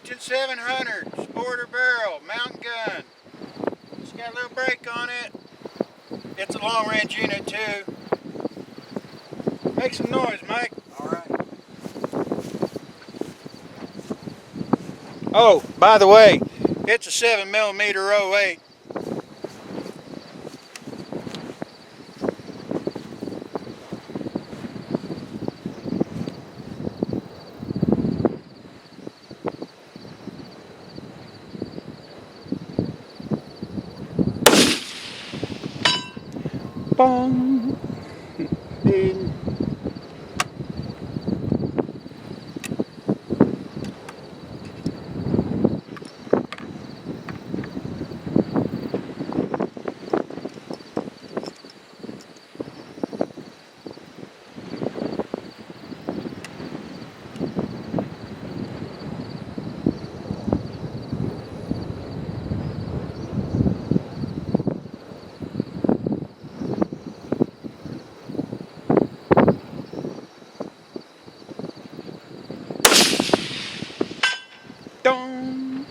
Shootin 700 sporter barrel mountain gun. It's got a little brake on it. It's a long range unit too. Make some noise, Mike. Alright. Oh, by the way, it's a 7mm-08. Bong. Ding. Dong.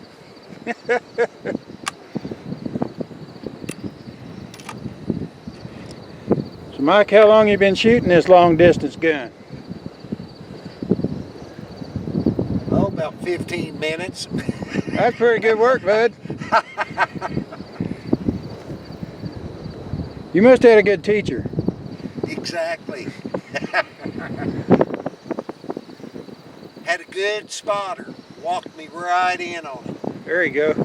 So Mike, how long you been shooting this long distance gun? Oh, about 15 minutes. That's pretty good work, bud. You must have had a good teacher. Exactly. Had a good spotter. Walked me right in on it. There you go.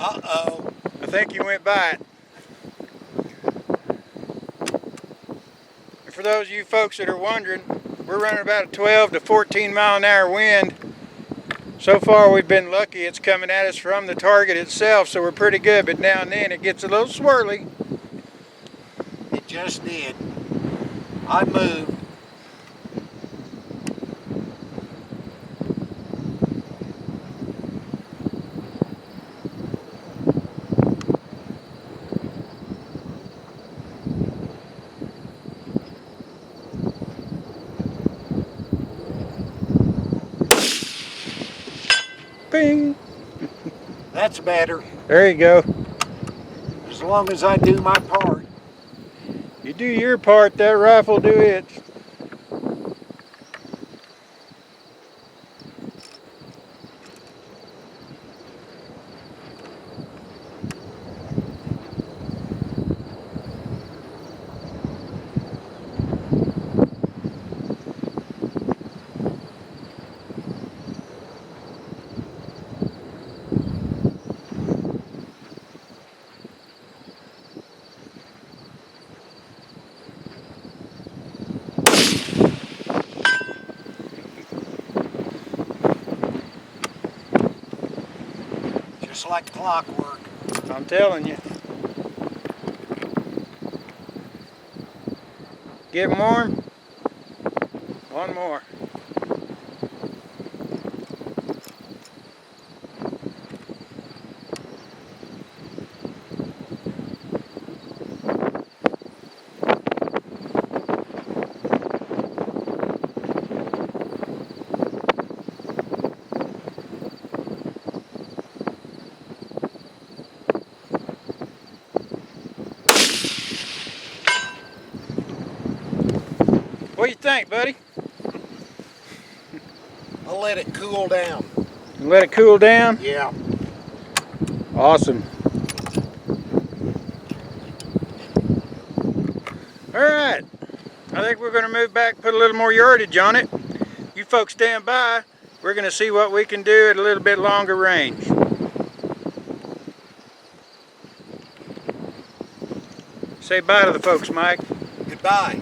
Uh-oh. I think you went by it. And for those of you folks that are wondering, we're running about a 12 to 14 mile an hour wind. So far we've been lucky, it's coming at us from the target itself, so we're pretty good, but now and then it gets a little swirly. It just did. I moved. Bing! That's better. There you go. As long as I do my part. You do your part, that rifle do its. Just like clockwork. I'm telling you. Get 'em warm. One more. What do you think, buddy? I'll let it cool down. Let it cool down? Yeah. Awesome. Alright, I think we're going to move back, put a little more yardage on it. You folks stand by. We're going to see what we can do at a little bit longer range. Say bye to the folks, Mike. Goodbye.